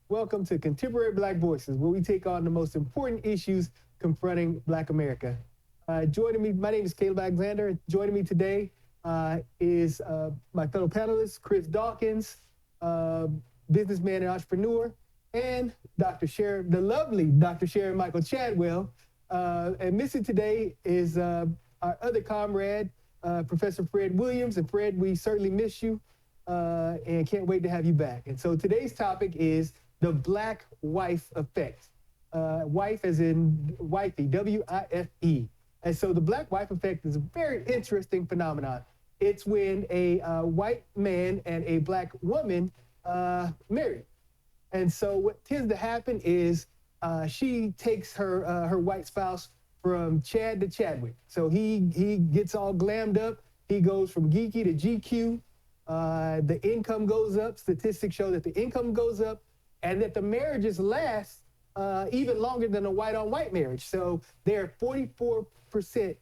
Welcome to Contemporary Black Voices, where we take on the most important issues confronting Black America. Joining me, my name is Caleb Alexander. Joining me today is my fellow panelist, Chris Dawkins, uh, businessman and entrepreneur, and the lovely Dr. Sharon Michael Chadwell. And missing today is our other comrade, Professor Fred Williams. And Fred, we certainly miss you and can't wait to have you back. And so today's topic is the Black Wife Effect. Wife as in wifey, W-I-F-E. And so the Black Wife Effect is a very interesting phenomenon. It's when a white man and a Black woman marry. And so what tends to happen is she takes her white spouse from Chad to Chadwick. So he gets all glammed up. He goes from geeky to GQ. The income goes up. Statistics show that the income goes up and that the marriages last even longer than a white-on-white marriage. So they're 44%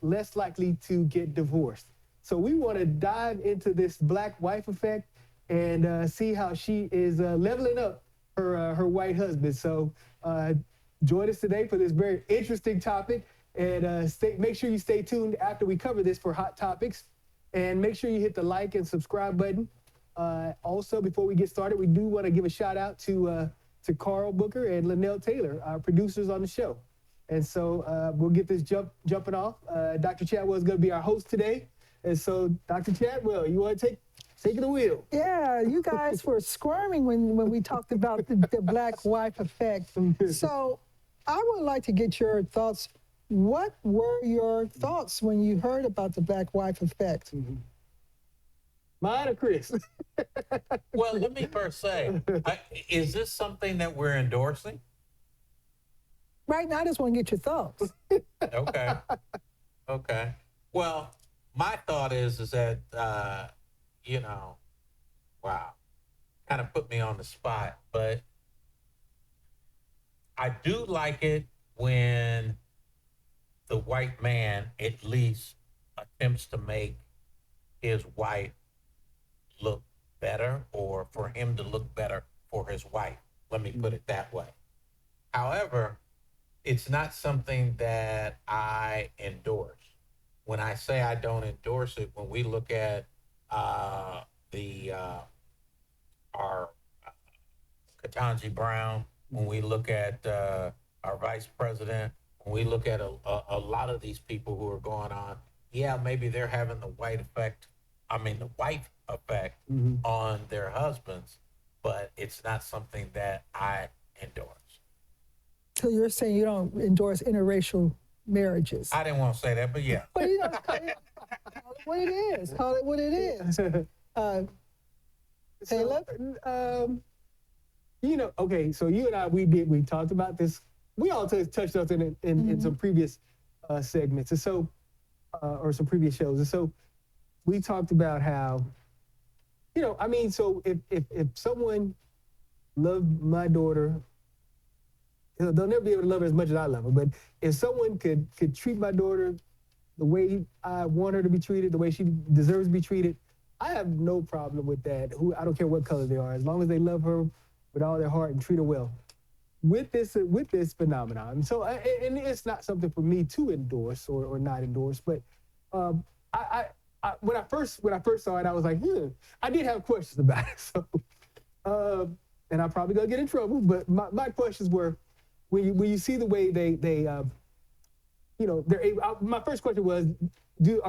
less likely to get divorced. So we want to dive into this Black wife effect and see how she is leveling up her white husband. So join us today for this very interesting topic. And make sure you stay tuned after we cover this for hot topics. And make sure you hit the like and subscribe button. Also, before we get started, we do want to give a shout out to Carl Booker and Linnell Taylor, our producers on the show. And so we'll get this jumping off. Dr. Chadwell is going to be our host today. And so, Dr. Chadwell, you want to take the wheel? Yeah, you guys were squirming when we talked about the Black wife effect. So I would like to get your thoughts. What were your thoughts when you heard about the Black wife effect? Mm-hmm. Mine or Chris? Well, let me first say, is this something that we're endorsing? Right now, I just want to get your thoughts. Okay. Okay. Well, my thought is that, wow, kind of put me on the spot, but I do like it when the white man at least attempts to make his wife look better, or for him to look better for his wife. Let me put it that way. However, it's not something that I endorse. When I say I don't endorse it, when we look at our Ketanji Brown, when we look at our vice president, when we look at a lot of these people who are going on, yeah, maybe they're having the wife effect on their husbands, but it's not something that I endorse. So you're saying you don't endorse interracial marriages? I didn't want to say that, but yeah. Well, call it what it is. Call it what it is. Caleb? Okay, so you and I, we talked about this. We all touched on it in some previous segments, and so, or some previous shows. And so we talked about how, so if someone loved my daughter, they'll never be able to love her as much as I love her. But if someone could treat my daughter the way I want her to be treated, the way she deserves to be treated, I have no problem with that. I don't care what color they are, as long as they love her with all their heart and treat her well. With this phenomenon, so and it's not something for me to endorse or not endorse, but when I first saw it, I was like, I did have questions about it. So, and I'm probably gonna get in trouble, but my questions were, when you see the way they they're able, my first question was, do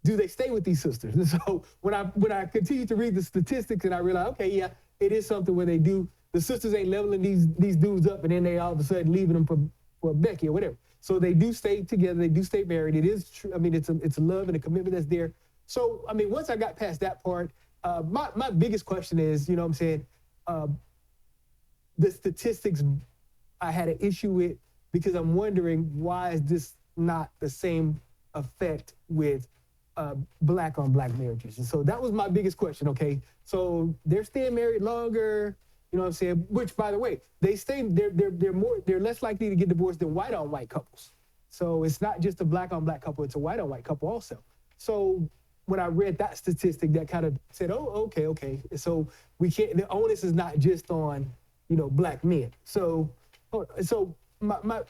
they stay with these sisters? And so when I continue to read the statistics, and I realize, okay, yeah, it is something where they do. The sisters ain't leveling these dudes up, and then they all of a sudden leaving them for Becky or whatever. So they do stay together. They do stay married. It is true. I mean, it's a love and a commitment that's there. So I mean, once I got past that part, my biggest question is, the statistics I had an issue with, because I'm wondering, why is this not the same effect with Black on Black marriages? And so that was my biggest question. Okay, so they're staying married longer. You know what I'm saying? Which, by the way, they're less likely to get divorced than white on white couples. So it's not just a Black on Black couple; it's a white on white couple also. So when I read that statistic, that kind of said, oh, okay. So we can't. The onus is not just on, black men. So my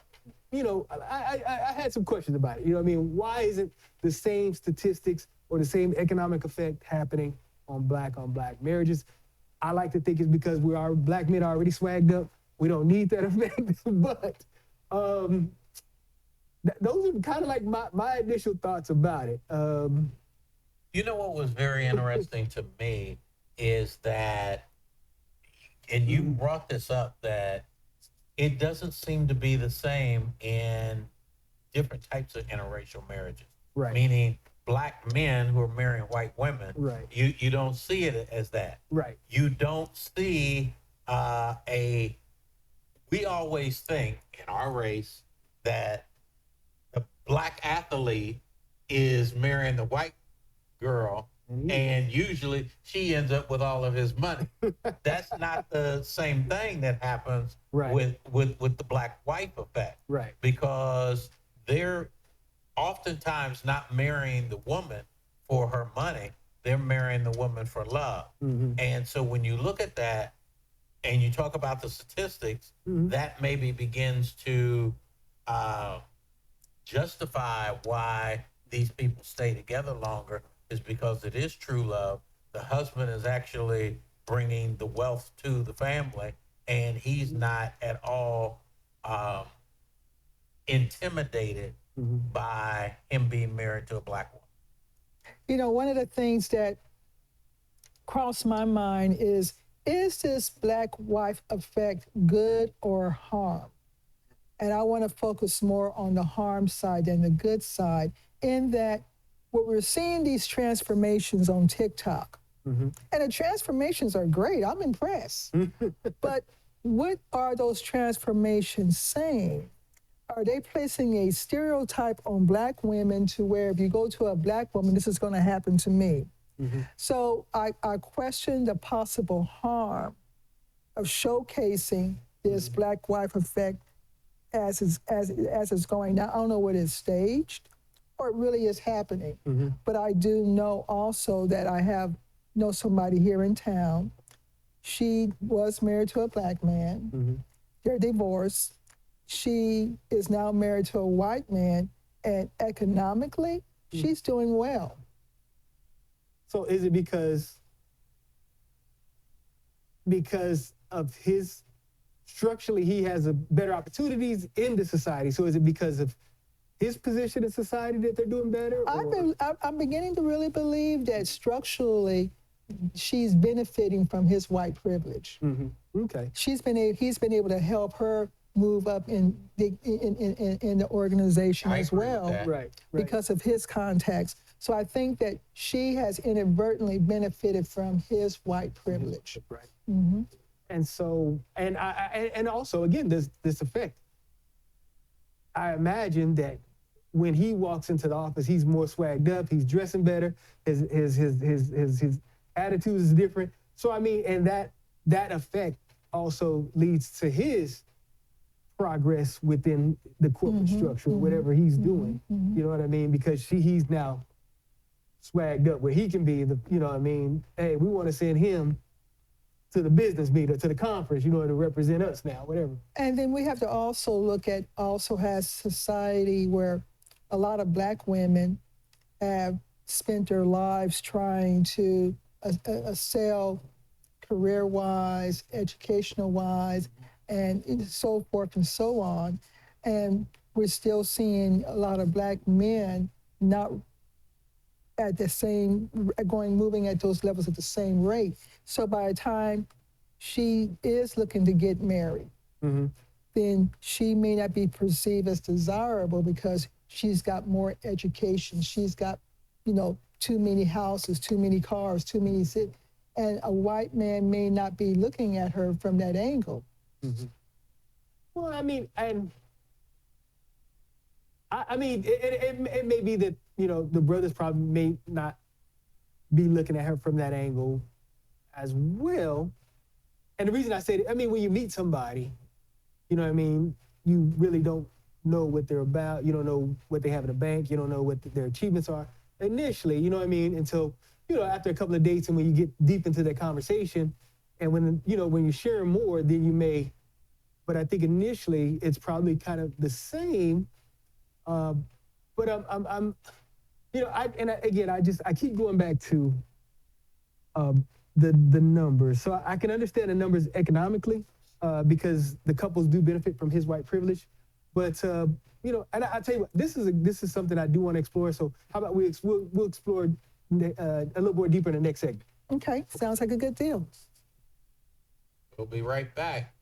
I had some questions about it. You know what I mean? Why isn't the same statistics or the same economic effect happening on black marriages? I like to think it's because black men are already swagged up. We don't need that effect. But those are kind of like my initial thoughts about it. You know what was very interesting to me is that, and you brought this up, that it doesn't seem to be the same in different types of interracial marriages. Right. Meaning black men who are marrying white women. Right. You don't see it as that. Right. You don't see we always think in our race that the black athlete is marrying the white girl, and usually she ends up with all of his money. That's not the same thing that happens with the black wife effect. Right. Because they're oftentimes not marrying the woman for her money. They're marrying the woman for love. Mm-hmm. And so when you look at that and you talk about the statistics, that maybe begins to justify why these people stay together longer, is because it is true love. The husband is actually bringing the wealth to the family, and he's not at all intimidated by him being married to a black woman. One of the things that crossed my mind is this black wife effect good or harm? And I want to focus more on the harm side than the good side, in that what we're seeing these transformations on TikTok. And the transformations are great. I'm impressed. But what are those transformations saying? Are they placing a stereotype on black women to where if you go to a black woman, this is going to happen to me? So I question the possible harm of showcasing this black wife effect as it's going. Now, I don't know what is staged or it really is happening, but I do know also that I know somebody here in town. She was married to a black man. They're divorced. She is now married to a white man, and economically, she's doing well. So is it because of his, structurally, he has better opportunities in the society? So is it because of his position in society that they're doing better? I'm beginning to really believe that structurally, she's benefiting from his white privilege. Okay. He's been able to help her move up in the organization as well, right, because of his contacts. So I think that she has inadvertently benefited from his white privilege. Right. And so, and also, again, this effect. I imagine that when he walks into the office, he's more swagged up. He's dressing better. His attitude is different. So I mean, and that effect also leads to his progress within the corporate structure, whatever he's doing. You know what I mean? Because he's now swagged up where he can be hey, we want to send him to the business meeting, to the conference, to represent us now, whatever. And then we have to also look at has society where a lot of black women have spent their lives trying to excel career-wise, educational-wise, and so forth and so on. And we're still seeing a lot of black men not at the same, moving at those levels at the same rate. So by the time she is looking to get married, then she may not be perceived as desirable because she's got more education. She's got, too many houses, too many cars, too many cities. And a white man may not be looking at her from that angle. Well, I mean, and I mean, it may be that, the brothers probably may not be looking at her from that angle as well. And the reason I say that, I mean, when you meet somebody, you really don't know what they're about. You don't know what they have in the bank. You don't know what their achievements are. initially, you know what I mean? Until, you know, after a couple of dates and when you get deep into that conversation and when, you know, when you're sharing more, then you may, but I think initially it's probably kind of the same. But I'm you know, I keep going back to the numbers. So I can understand the numbers economically because the couples do benefit from his white privilege. But you know, and I tell you what, this is something I do want to explore. So how about we'll explore a little more deeper in the next segment. Okay, sounds like a good deal. We'll be right back.